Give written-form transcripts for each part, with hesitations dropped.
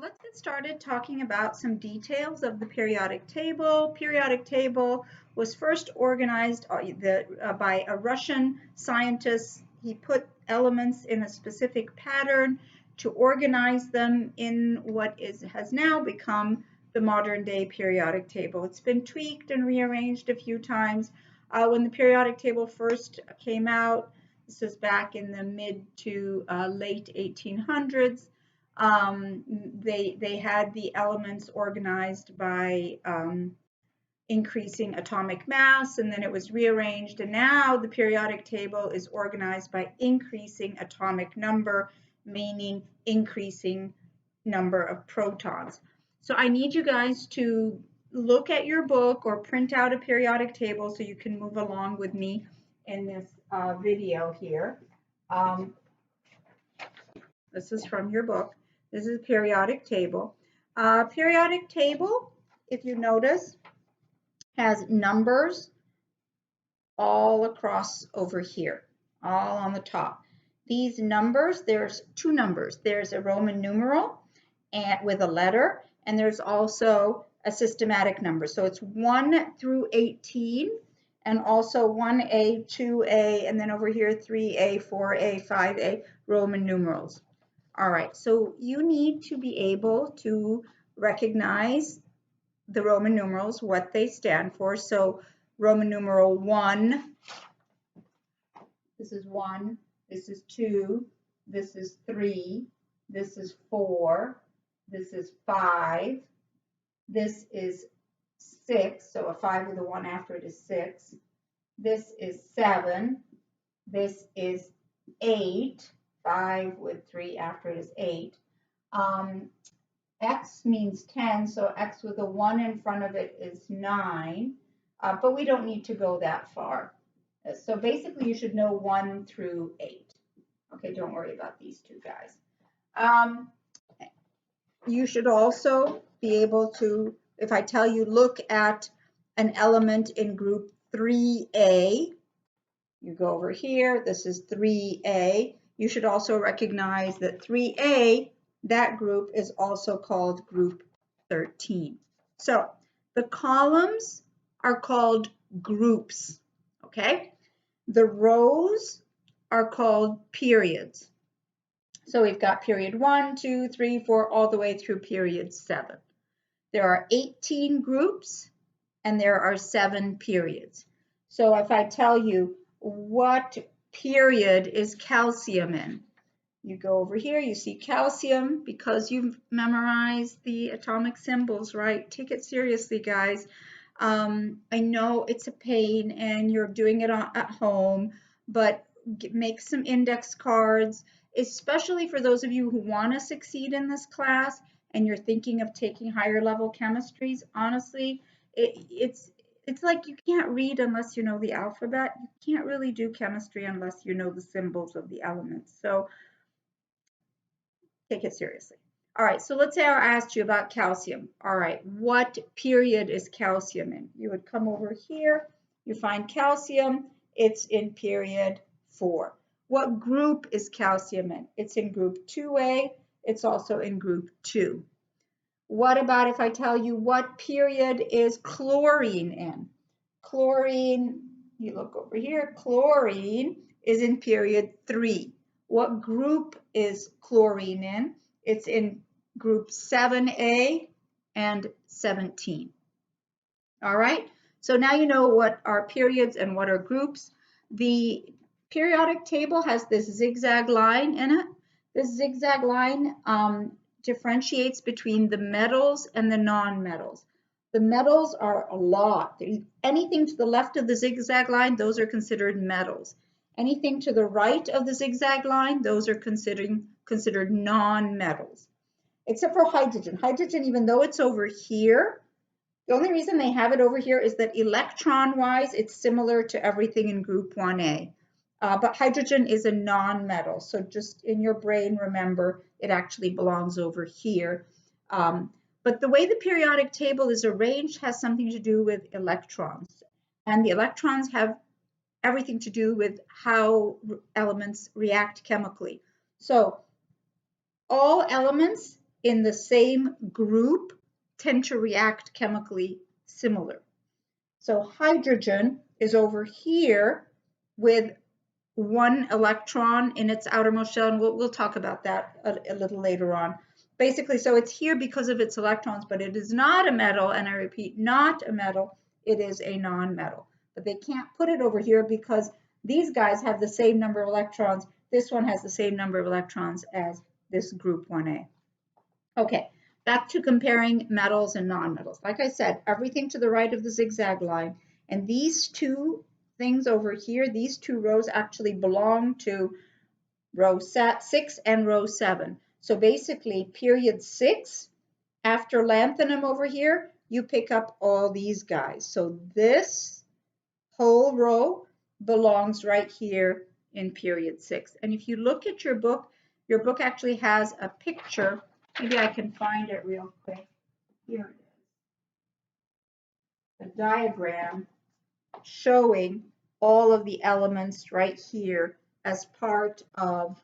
Let's get started talking about some details of the periodic table. Periodic table was first organized by a Russian scientist. He put elements in a specific pattern to organize them in what has now become the modern day periodic table. It's been tweaked and rearranged a few times. When the periodic table first came out, this was back in the mid to late 1800s. They had the elements organized by increasing atomic mass, and then it was rearranged, and now the periodic table is organized by increasing atomic number, meaning increasing number of protons. So I need you guys to look at your book or print out a periodic table so you can move along with me in this video here. This is from your book. This is a periodic table. Periodic table, if you notice, has numbers all across over here, all on the top. These numbers, there's two numbers. There's a Roman numeral with a letter, and there's also a systematic number. So it's 1 through 18, and also 1A, 2A, and then over here 3A, 4A, 5A, Roman numerals. All right, so you need to be able to recognize the Roman numerals, what they stand for. So Roman numeral 1, this is 1, this is 2, this is 3, this is 4, this is 5, this is 6, so a 5 with a 1 after it is 6, this is 7, this is 8, 5 with 3 after it is 8. X means 10, so X with a 1 in front of it is 9, but we don't need to go that far. So basically you should know 1 through 8. Okay, don't worry about these two guys. You should also be able to, if I tell you look at an element in group 3A, you go over here, this is 3A. You should also recognize that 3A, that group is also called group 13. So the columns are called groups, okay? The rows are called periods. So we've got period 1, 2, 3, 4, all the way through period 7. There are 18 groups and there are 7 periods. So if I tell you what period is calcium in, you go over here, you see calcium because you've memorized the atomic symbols, right? Take it seriously, guys. I know it's a pain and you're doing it at home, but make some index cards, especially for those of you who want to succeed in this class and you're thinking of taking higher level chemistries. Honestly, it's like you can't read unless you know the alphabet. You can't really do chemistry unless you know the symbols of the elements. So take it seriously. All right, so let's say I asked you about calcium. All right, what period is calcium in? You would come over here, you find calcium, it's in period 4. What group is calcium in? It's in group 2A, it's also in group 2. What about if I tell you what period is chlorine in? Chlorine, you look over here, chlorine is in period 3. What group is chlorine in? It's in group 7A and 17. All right, so now you know what are periods and what are groups. The periodic table has this zigzag line in it. This zigzag line differentiates between the metals and the non-metals. The metals are a lot. Anything to the left of the zigzag line, those are considered metals. Anything to the right of the zigzag line, those are considered non-metals. Except for hydrogen. Hydrogen, even though it's over here, the only reason they have it over here is that electron-wise, it's similar to everything in group 1A. But hydrogen is a non-metal, so just in your brain, remember, it actually belongs over here. But the way the periodic table is arranged has something to do with electrons. And the electrons have everything to do with how elements react chemically. So all elements in the same group tend to react chemically similar. So hydrogen is over here with one electron in its outermost shell, and we'll talk about that a little later on. Basically, so it's here because of its electrons, but it is not a metal, and I repeat, not a metal, it is a non-metal. But they can't put it over here because these guys have the same number of electrons. This one has the same number of electrons as this group 1A. Okay, back to comparing metals and non-metals. Like I said, everything to the right of the zigzag line, and these two things over here, these two rows actually belong to row 6 and row 7. So basically, period 6, after lanthanum over here, you pick up all these guys. So this whole row belongs right here in period 6. And if you look at your book actually has a picture. Maybe I can find it real quick. Here it is. A diagram showing all of the elements right here as part of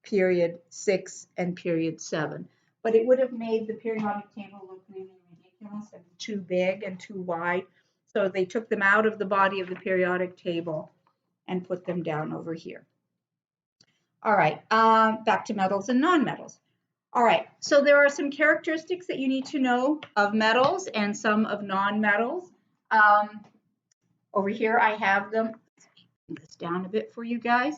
period 6 and period 7. But it would have made the periodic table look really ridiculous and too big and too wide. So they took them out of the body of the periodic table and put them down over here. All right, back to metals and non-metals. All right, so there are some characteristics that you need to know of metals and some of non-metals. Over here I have them. Let's bring this down a bit for you guys.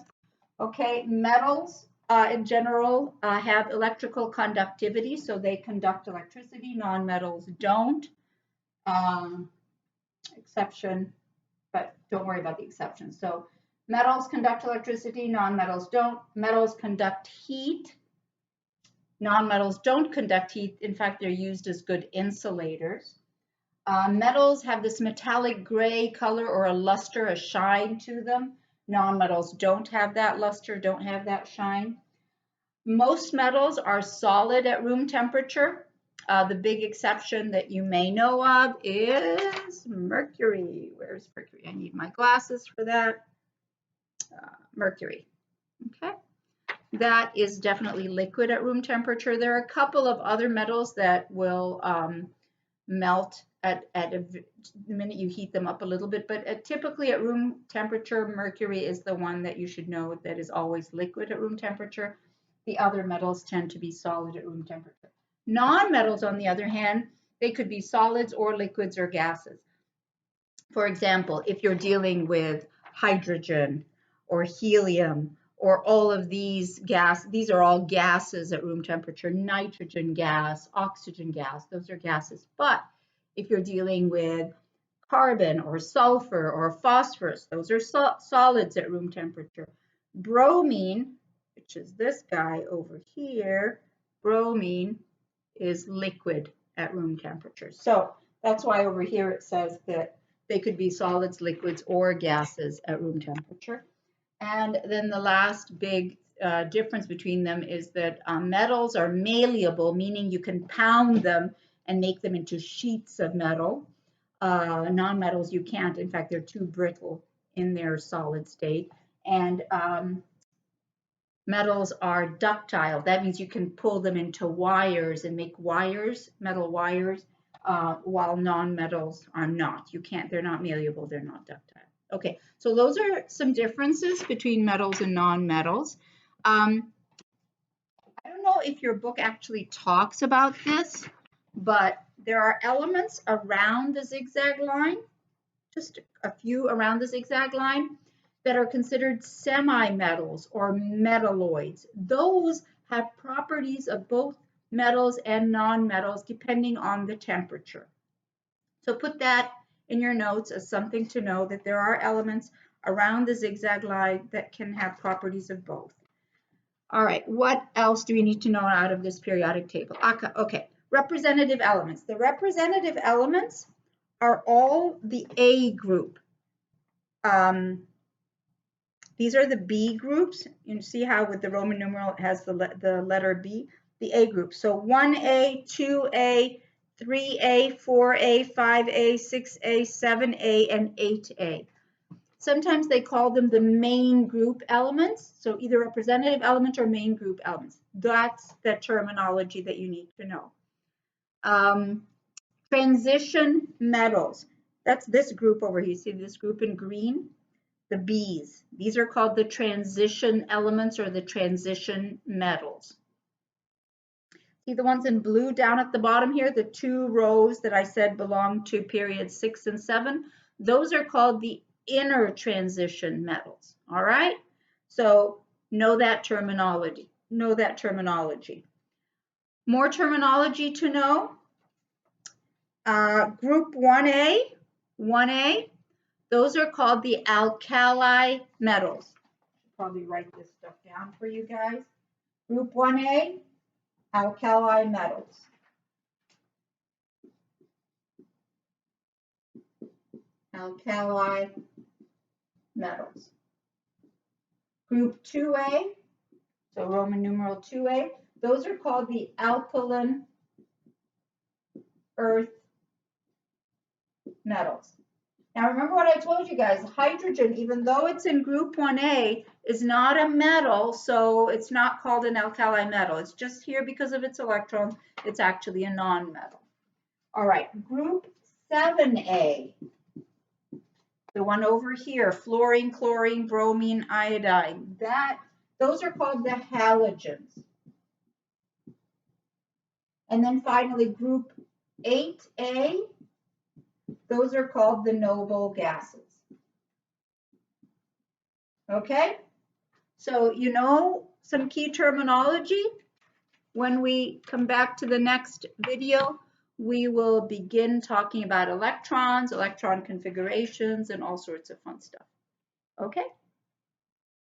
Okay, metals in general have electrical conductivity, so they conduct electricity. Non-metals don't. Exception, but don't worry about the exception. So metals conduct electricity, non-metals don't. Metals conduct heat. Non-metals don't conduct heat. In fact, they're used as good insulators. Metals have this metallic gray color or a luster, a shine to them. Non-metals don't have that luster, don't have that shine. Most metals are solid at room temperature. The big exception that you may know of is mercury. Where's mercury? I need my glasses for that. Mercury. Okay. That is definitely liquid at room temperature. There are a couple of other metals that will melt at the minute you heat them up a little bit, but typically at room temperature, mercury is the one that you should know that is always liquid at room temperature. The other metals tend to be solid at room temperature. Non-metals, on the other hand, they could be solids or liquids or gases. For example, if you're dealing with hydrogen or helium or all of these these are all gases at room temperature. Nitrogen gas, oxygen gas, those are gases. But if you're dealing with carbon or sulfur or phosphorus, those are solids at room temperature. Bromine, which is this guy over here, bromine is liquid at room temperature. So that's why over here it says that they could be solids, liquids, or gases at room temperature. And then the last big difference between them is that metals are malleable, meaning you can pound them and make them into sheets of metal. Non-metals you can't. In fact, they're too brittle in their solid state. And metals are ductile. That means you can pull them into wires and make wires, metal wires, while non-metals are not. You can't, they're not malleable, they're not ductile. Okay, so those are some differences between metals and non-metals. I don't know if your book actually talks about this, but there are elements around the zigzag line, just a few around the zigzag line, that are considered semimetals or metalloids. Those have properties of both metals and non-metals depending on the temperature. So put that in your notes as something to know, that there are elements around the zigzag line that can have properties of both. All right, what else do we need to know out of this periodic table? Okay, representative elements. The representative elements are all the A group. These are the B groups. You see how with the Roman numeral it has the letter B, the A group. So 1A, 2A, 3A, 4A, 5A, 6A, 7A, and 8A. Sometimes they call them the main group elements, so either representative element or main group elements. That's the terminology that you need to know. Transition metals. That's this group over here. You see this group in green? The Bs. These are called the transition elements or the transition metals. See the ones in blue down at the bottom here, the 2 rows that I said belong to periods 6 and 7? Those are called the inner transition metals, all right? So know that terminology. Know that terminology. More terminology to know. Group 1A, those are called the alkali metals. I'll probably write this stuff down for you guys. Group 1A, alkali metals. Alkali metals. Group 2A, so Roman numeral 2A, those are called the alkaline earth metals. Now remember what I told you guys, hydrogen, even though it's in group 1A, is not a metal, so it's not called an alkali metal. It's just here because of its electrons. It's actually a non-metal. All right, group 7A, the one over here, fluorine, chlorine, bromine, iodine, those are called the halogens. And then finally, group 8A, those are called the noble gases. Okay? So you know some key terminology. When we come back to the next video, we will begin talking about electrons, electron configurations, and all sorts of fun stuff. Okay?